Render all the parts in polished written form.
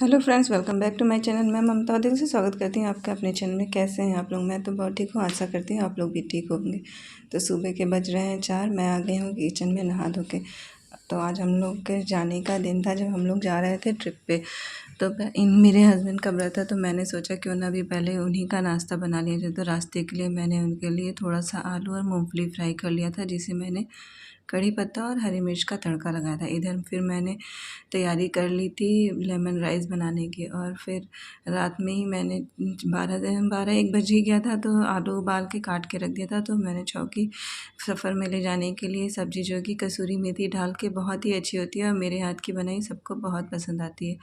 Hello friends, welcome back to my channel. मैं ममता दिल से स्वागत करती हूँ आपका अपने चैनल में। कैसे हैं आप लोग? मैं तो बहुत ठीक हूँ, आशा करती हूँ आप लोग भी ठीक होंगे। तो सुबह के बज रहे हैं 4। मैं आ गई हूँ किचन में नहा धो के। तो आज हम लोग के जाने का दिन था, जब हम लोग जा रहे थे ट्रिप पे। तो मेरे हस्बैंड का व्रत था, तो मैंने सोचा क्यों ना अभी पहले उन्हीं का नाश्ता बना लिया जाए। तो रास्ते के लिए मैंने उनके लिए थोड़ा सा आलू और मूँगफली फ्राई कर लिया था, जिसे मैंने कड़ी पत्ता और हरी मिर्च का तड़का लगाया था। इधर फिर मैंने तैयारी कर ली थी लेमन राइस बनाने की। और फिर रात में ही मैंने 12-1 बज ही गया था, तो आलू उबाल के काट के रख दिया था। तो मैंने चौकी सफ़र में ले जाने के लिए सब्ज़ी जो कि कसूरी मेथी डाल के बहुत ही अच्छी होती है, और मेरे हाथ की बनाई सबको बहुत पसंद आती है।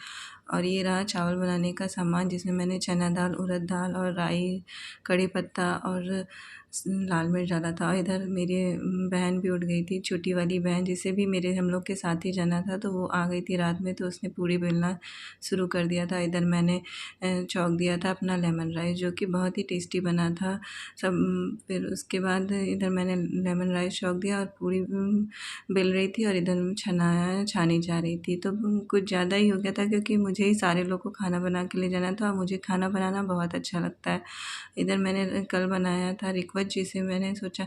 और ये रहा चावल बनाने का सामान, जिसमें मैंने चना दाल, उड़द दाल और राई, कड़ी पत्ता और लाल मिर्च डाला था। और इधर मेरी बहन भी उठ गई थी, छोटी वाली बहन, जिसे भी मेरे हम लोग के साथ ही जाना था। तो वो आ गई थी रात में, तो उसने पूड़ी बेलना शुरू कर दिया था। इधर मैंने छौंक दिया था अपना लेमन राइस, जो कि बहुत ही टेस्टी बना था सब। फिर उसके बाद इधर मैंने लेमन राइस छौंक दिया और पूड़ी बेल रही थी, और इधर छानी जा रही थी। तो कुछ ज़्यादा ही हो गया था, क्योंकि मुझे ही सारे लोग को खाना बना के ले जाना था, और मुझे खाना बनाना बहुत अच्छा लगता है। इधर मैंने कल बनाया था रिकवच, जिसे मैंने सोचा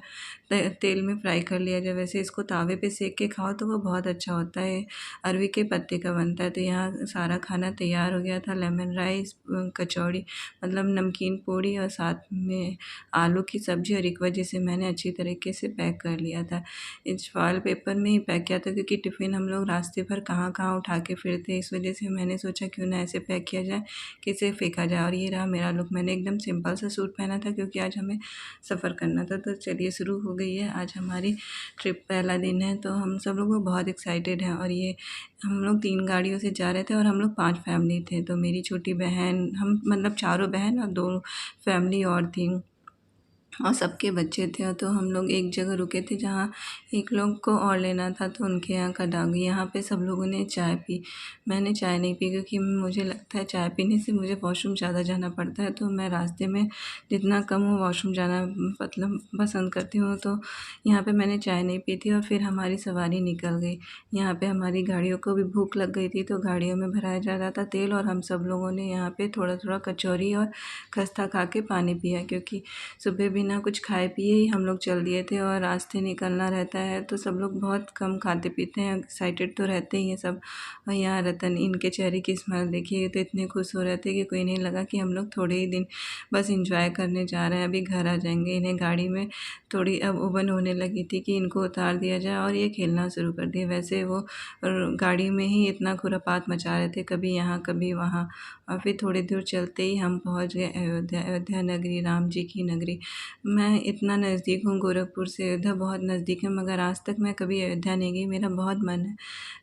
तेल में फ्राई कर लिया जाए। वैसे इसको तावे पे सेक के खाओ तो वो बहुत अच्छा होता है, अरवी के पत्ते का बनता है। तो यहाँ सारा खाना तैयार हो गया था, लेमन राइस, कचौड़ी मतलब नमकीन पूड़ी, और साथ में आलू की सब्ज़ी और रिकवच, जिसे मैंने अच्छी तरीके से पैक कर लिया था। इस फॉयल पेपर में ही पैक किया था, क्योंकि टिफ़िन हम लोग रास्ते भर कहाँ कहाँ उठा के फिरते, इस वजह से मैंने सोचा क्यों ना ऐसे पैक किया जाए कि इसे फेंका जाए। और ये रहा मेरा लुक। मैंने एकदम सिंपल सा सूट पहना था, क्योंकि आज हमें सफ़र करना था। तो चलिए शुरू हो गई है आज हमारी ट्रिप। पहला दिन है, तो हम सब लोग बहुत एक्साइटेड हैं। और ये हम लोग 3 गाड़ियों से जा रहे थे, और हम लोग 5 फैमिली थे। तो मेरी छोटी बहन, हम मतलब चारों बहन और 2 फैमिली और थी, और सबके बच्चे थे। तो हम लोग एक जगह रुके थे, जहाँ एक लोग को और लेना था, तो उनके यहाँ का डांगी। यहाँ पे सब लोगों ने चाय पी। मैंने चाय नहीं पी, क्योंकि मुझे लगता है चाय पीने से मुझे वॉशरूम ज़्यादा जाना पड़ता है। तो मैं रास्ते में जितना कम हो वॉशरूम जाना मतलब पसंद करती हूँ। तो यहाँ पे मैंने चाय नहीं पी थी। और फिर हमारी सवारी निकल गई। यहाँ पे हमारी गाड़ियों को भी भूख लग गई थी, तो गाड़ियों में भराया जा रहा था तेल, और हम सब लोगों ने यहाँ पे थोड़ा थोड़ा कचौरी और खस्ता खा के पानी पिया, क्योंकि सुबह बिना कुछ खाए पिए ही हम लोग चल दिए थे, और रास्ते निकलना रहता है तो सब लोग बहुत कम खाते पीते हैं, एक्साइटेड तो रहते ही हैं सब। और यहाँ रतन, इनके चेहरे की स्माइल देखिए, तो इतने खुश हो रहे थे कि कोई नहीं लगा कि हम लोग थोड़े ही दिन बस इंजॉय करने जा रहे हैं, अभी घर आ जाएंगे। इन्हें गाड़ी में थोड़ी अब उबन होने लगी थी कि इनको उतार दिया जाए, और ये खेलना शुरू कर दिए। वैसे वो गाड़ी में ही इतना खुरापात मचा रहे थे, कभी यहाँ कभी वहाँ। और फिर थोड़ी दूर चलते ही हम पहुँच गए अयोध्या। अयोध्या नगरी, राम जी की नगरी। मैं इतना नज़दीक हूँ गोरखपुर से, अयोध्या बहुत नज़दीक है, मगर आज तक मैं कभी अयोध्या नहीं गई। मेरा बहुत मन है,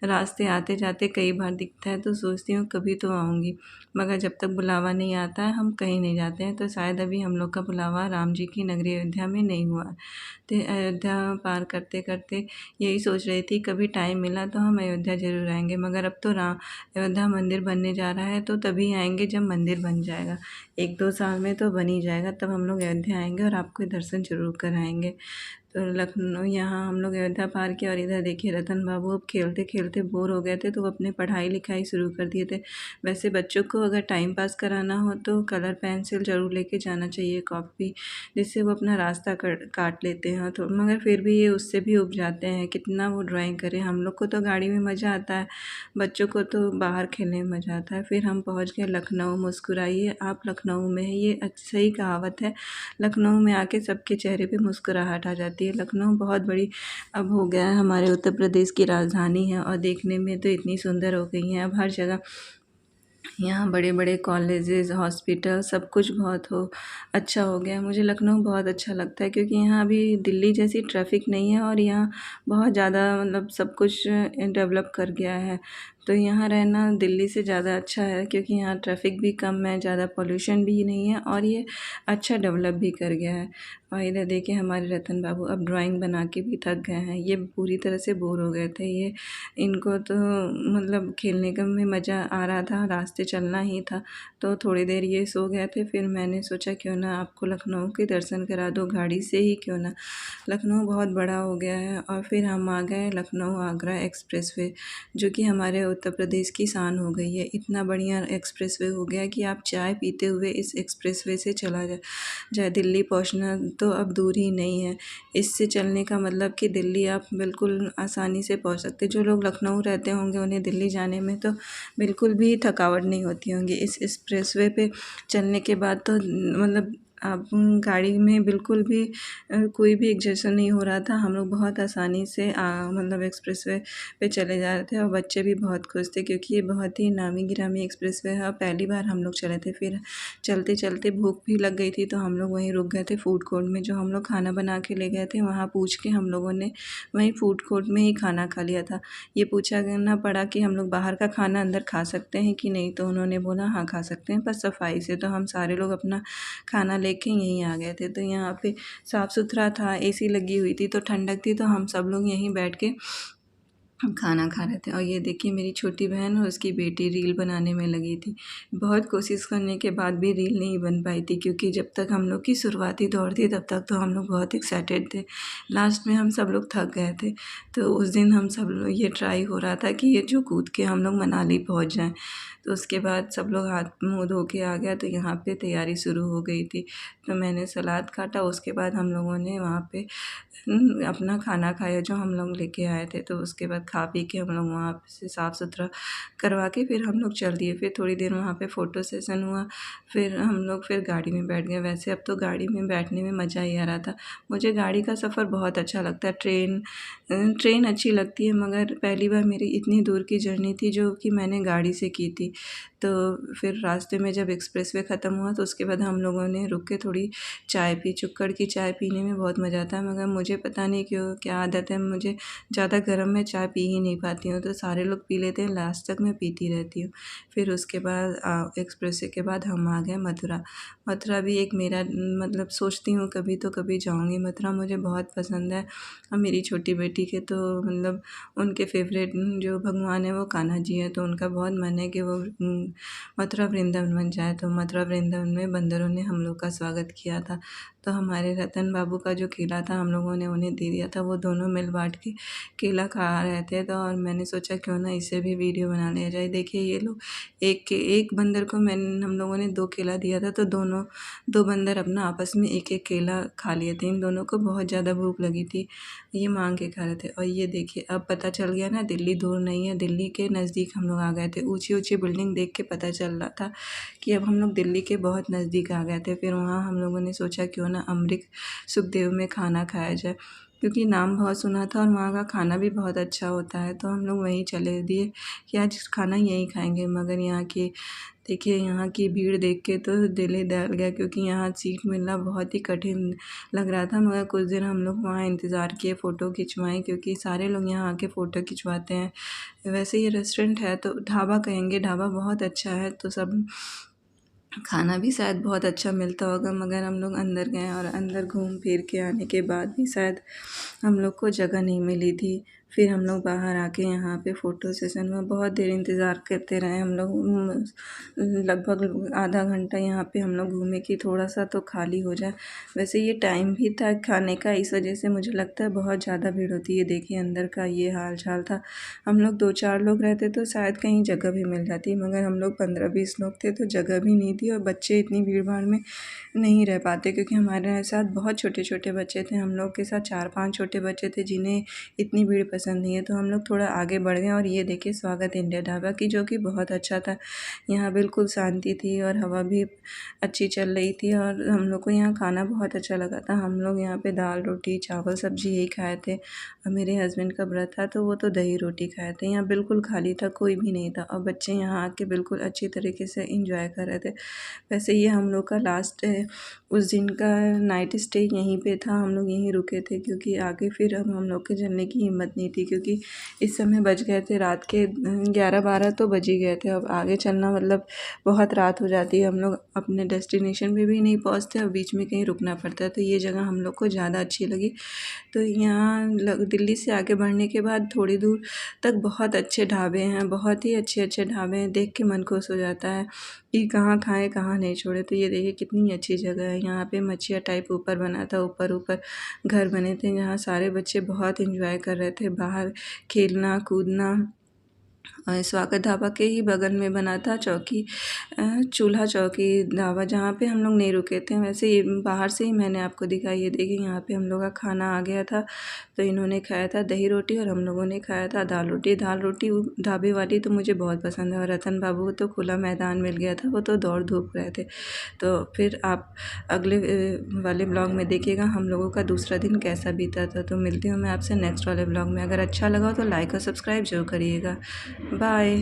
रास्ते आते जाते कई बार दिखता है, तो सोचती हूँ कभी तो आऊँगी, मगर जब तक बुलावा नहीं आता है हम कहीं नहीं जाते हैं। तो शायद अभी हम लोग का बुलावा राम जी की नगरी अयोध्या में नहीं हुआ। तो अयोध्या पार करते करते यही सोच रही थी, कभी टाइम मिला तो हम अयोध्या ज़रूर आएंगे। मगर अब तो राम अयोध्या मंदिर बनने जा रहा है, तो तभी आएंगे जब मंदिर बन जाएगा। 1-2 साल में तो बन ही जाएगा, तब हम लोग अयोध्या आएंगे और आपको दर्शन जरूर कराएंगे। तो लखनऊ, यहाँ हम लोग अयोध्या पार किया, और इधर देखिए रतन बाबू अब खेलते खेलते बोर हो गए थे, तो वो अपने पढ़ाई लिखाई शुरू कर दिए थे। वैसे बच्चों को अगर टाइम पास कराना हो तो कलर पेंसिल ज़रूर लेके जाना चाहिए, कॉपी, जिससे वो अपना रास्ता काट लेते हैं। तो मगर फिर भी ये उससे भी उब जाते हैं, कितना वो ड्राइंग करें। हम लोग को तो गाड़ी में मज़ा आता है, बच्चों को तो बाहर खेलने में मज़ा आता है। फिर हम पहुँच गए लखनऊ। मुस्कुराइए आप लखनऊ में है, ये सही कहावत है। लखनऊ में आके सबके चेहरे पे मुस्कुराहट आ जाती है। लखनऊ बहुत बड़ी अब हो गया है, हमारे उत्तर प्रदेश की राजधानी है, और देखने में तो इतनी सुंदर हो गई हैं अब हर जगह। यहाँ बड़े बड़े कॉलेजेस, हॉस्पिटल, सब कुछ बहुत अच्छा हो गया है। मुझे लखनऊ बहुत अच्छा लगता है, क्योंकि यहाँ अभी दिल्ली जैसी ट्रैफिक नहीं है, और यहाँ बहुत ज़्यादा मतलब सब कुछ डेवलप कर गया है। तो यहाँ रहना दिल्ली से ज़्यादा अच्छा है, क्योंकि यहाँ ट्रैफिक भी कम है, ज़्यादा पोल्यूशन भी नहीं है, और ये अच्छा डेवलप भी कर गया है। और इधर देखिए हमारे रतन बाबू अब ड्राइंग बना के भी थक गए हैं, ये पूरी तरह से बोर हो गए थे। ये इनको तो मतलब खेलने का में मज़ा आ रहा था, रास्ते चलना ही था, तो थोड़ी देर ये सो गए थे। फिर मैंने सोचा क्यों ना आपको लखनऊ के दर्शन करा दो, गाड़ी से ही क्यों ना। लखनऊ बहुत बड़ा हो गया है। और फिर हम आ गए लखनऊ आगरा एक्सप्रेसवे, जो कि हमारे उत्तर प्रदेश की शान हो गई है। इतना बढ़िया एक्सप्रेसवे हो गया कि आप चाय पीते हुए इस एक्सप्रेसवे से चला जाए दिल्ली पहुंचना तो अब दूर ही नहीं है। इससे चलने का मतलब कि दिल्ली आप बिल्कुल आसानी से पहुंच सकते। जो लोग लखनऊ रहते होंगे उन्हें दिल्ली जाने में तो बिल्कुल भी थकावट नहीं होती होंगी। इस एक्सप्रेसवे पे चलने के बाद तो मतलब आप गाड़ी में बिल्कुल भी कोई भी एग्जर्शन नहीं हो रहा था। हम लोग बहुत आसानी से मतलब एक्सप्रेसवे पे चले जा रहे थे और बच्चे भी बहुत खुश थे क्योंकि ये बहुत ही नामी गिरामी एक्सप्रेसवे है और पहली बार हम लोग चले थे। फिर चलते चलते भूख भी लग गई थी तो हम लोग वहीं रुक गए थे फूड कोर्ट में। जो हम लोग खाना बना के ले गए थे वहाँ पूछ के हम लोगों ने वहीं फूड कोर्ट में ही खाना खा लिया था। ये पूछा करना पड़ा कि हम लोग बाहर का खाना अंदर खा सकते हैं कि नहीं, तो उन्होंने बोला हाँ खा सकते हैं पर सफाई से। तो हम सारे लोग अपना खाना लेके यहीं आ गए थे। तो यहाँ पे साफ़ सुथरा था, एसी लगी हुई थी तो ठंडक थी, तो हम सब लोग यहीं बैठ के खाना खा रहे थे। और ये देखिए मेरी छोटी बहन और उसकी बेटी रील बनाने में लगी थी। बहुत कोशिश करने के बाद भी रील नहीं बन पाई थी क्योंकि जब तक हम लोग की शुरुआती दौर थी तब तक तो हम लोग बहुत एक्साइटेड थे। लास्ट में हम सब लोग थक गए थे। तो उस दिन हम सब लोग ये ट्राई हो रहा था कि ये जो कूद के हम लोग मनाली पहुंच जाएं। तो उसके बाद सब लोग हाथ मुँह धो के आ गया तो यहाँ पे तैयारी शुरू हो गई थी। तो मैंने सलाद काटा, उसके बाद हम लोगों ने वहाँ पे अपना खाना खाया जो हम लोग लेके आए थे। तो उसके बाद खा पी के हम लोग वहाँ से साफ़ सुथरा करवा के फिर हम लोग चल दिए। फिर थोड़ी देर वहाँ पे फ़ोटो सेशन हुआ, फिर हम लोग फिर गाड़ी में बैठ गए। वैसे अब तो गाड़ी में बैठने में मज़ा ही आ रहा था। मुझे गाड़ी का सफ़र बहुत अच्छा लगता है। ट्रेन अच्छी लगती है मगर पहली बार मेरी इतनी दूर की जर्नी थी जो कि मैंने गाड़ी से की थी। तो फिर रास्ते में जब एक्सप्रेसवे ख़त्म हुआ तो उसके बाद हम लोगों ने रुक के थोड़ी चाय पी। चुक्कड़ की चाय पीने में बहुत मज़ा आता है मगर मुझे पता नहीं क्यों क्या आदत है, मुझे ज़्यादा गर्म में चाय पी ही नहीं पाती हूँ। तो सारे लोग पी लेते हैं, लास्ट तक मैं पीती रहती हूँ। फिर उसके बाद एक्सप्रेसवे के बाद हम आ गए मथुरा। मथुरा भी एक मेरा मतलब सोचती हूँ कभी तो कभी जाऊँगी। मथुरा मुझे बहुत पसंद है और मेरी छोटी बेटी के तो मतलब उनके फेवरेट जो भगवान है वो कान्हा जी हैं। तो उनका बहुत मन है कि वो मथुरा वृंदावन जाए। तो मथुरा वृंदावन में बंदरों ने हम लोग का स्वागत किया था। तो हमारे रतन बाबू का जो केला था हम लोगों ने उन्हें दे दिया था। वो दोनों मिल बाँट के केला खा रहे थे। तो और मैंने सोचा क्यों ना इससे भी वीडियो बना लिया जाए। देखिए ये लोग एक बंदर को हम लोगों ने 2 केला दिया था तो दोनों 2 बंदर अपना आपस में एक-एक केला खा लिए थे। इन दोनों को बहुत ज़्यादा भूख लगी थी, ये माँग के खा रहे थे। और ये देखिए अब पता चल गया ना दिल्ली दूर नहीं है, दिल्ली के नज़दीक हम लोग आ गए थे। ऊँची-ऊँची बिल्डिंग देख के पता चल रहा था कि अब हम लोग दिल्ली के बहुत नज़दीक आ गए थे। फिर वहाँ हम लोगों ने सोचा क्यों ना अमृत सुखदेव में खाना खाया जाए क्योंकि नाम बहुत सुना था और वहाँ का खाना भी बहुत अच्छा होता है। तो हम लोग वहीं चले दिए कि आज खाना यहीं खाएँगे। मगर यहाँ की देखिए यहाँ की भीड़ देख के तो दिल ही दहल गया क्योंकि यहाँ सीट मिलना बहुत ही कठिन लग रहा था। मगर कुछ देर हम लोग वहाँ इंतज़ार किए, फ़ोटो खिंचवाएँ क्योंकि सारे लोग यहाँ आके फ़ोटो खिंचवाते हैं। वैसे ये रेस्टोरेंट है तो ढाबा कहेंगे, ढाबा बहुत अच्छा है तो सब खाना भी शायद बहुत अच्छा मिलता होगा। मगर हम लोग अंदर गए और अंदर घूम फिर के आने के बाद भी शायद हम लोग को जगह नहीं मिली थी। फिर हम लोग बाहर आके यहाँ पे फ़ोटो सेशन में बहुत देर इंतज़ार करते रहे। हम लोग लगभग आधा घंटा यहाँ पे हम लोग घूमे कि थोड़ा सा तो खाली हो जाए। वैसे ये टाइम भी था खाने का, इस वजह से मुझे लगता है बहुत ज़्यादा भीड़ होती है। देखिए अंदर का ये हाल चाल था। हम लोग 2-4 लोग रहते तो शायद कहीं जगह भी मिल जाती मगर हम लोग 15-20 लोग थे तो जगह भी नहीं थी और बच्चे इतनी भीड़ भाड़ में नहीं रह पाते क्योंकि हमारे साथ बहुत छोटे छोटे बच्चे थे। हम लोग के साथ 4-5 छोटे बच्चे थे जिन्हें इतनी भीड़ पसंद नहीं है। तो हम लोग थोड़ा आगे बढ़ गए और ये देखिए स्वागत इंडिया ढाबा की जो कि बहुत अच्छा था। यहाँ बिल्कुल शांति थी और हवा भी अच्छी चल रही थी और हम लोग को यहाँ खाना बहुत अच्छा लगा था। हम लोग यहाँ पे दाल रोटी चावल सब्जी यही खाए थे और मेरे हस्बैंड का व्रत था तो वो तो दही रोटी खाए थे। यहाँ बिल्कुल खाली था, कोई भी नहीं था और बच्चे यहाँ आके बिल्कुल अच्छी तरीके से इंजॉय कर रहे थे। वैसे ये हम लोग का लास्ट उस दिन का नाइट स्टे यहीं पे था। हम लोग यहीं रुके थे क्योंकि आगे फिर हम लोग के चलने की हिम्मत नहीं थी क्योंकि इस समय बज गए थे रात के 11-12 तो बज ही गए थे। अब आगे चलना मतलब बहुत रात हो जाती है, हम लोग अपने डेस्टिनेशन पे भी नहीं पहुंचते और बीच में कहीं रुकना पड़ता है। तो ये जगह हम लोग को ज़्यादा अच्छी लगी। तो यहाँ दिल्ली से आगे बढ़ने के बाद थोड़ी दूर तक बहुत अच्छे ढाबे हैं, बहुत ही अच्छे अच्छे ढाबे हैं। देख के मन खुश हो जाता है कि कहाँ खाएं कहाँ नहीं छोड़े। तो ये देखिए कितनी अच्छी जगह है। यहाँ पे मच्छिया टाइप ऊपर बना था, ऊपर ऊपर घर बने थे जहाँ सारे बच्चे बहुत इंजॉय कर रहे थे, बाहर खेलना कूदना स्वागत ढाबा के ही बगल में बना था चौकी चूल्हा चौकी ढाबा, जहाँ पे हम लोग नहीं रुके थे। वैसे ही बाहर से ही मैंने आपको दिखाई, ये देखिए यहाँ पे हम लोग का खाना आ गया था। तो इन्होंने खाया था दही रोटी और हम लोगों ने खाया था दाल रोटी। दाल रोटी ढाबे वाली तो मुझे बहुत पसंद है, और रतन बाबू को तो खुला मैदान मिल गया था, वो तो दौड़ धूप रहे थे। तो फिर आप अगले वाले ब्लॉग में देखिएगा हम लोगों का दूसरा दिन कैसा बीता था। तो मिलती हूँ मैं आपसे नेक्स्ट वाले ब्लॉग में। अगर अच्छा लगा हो तो लाइक और सब्सक्राइब जरूर करिएगा। बाय।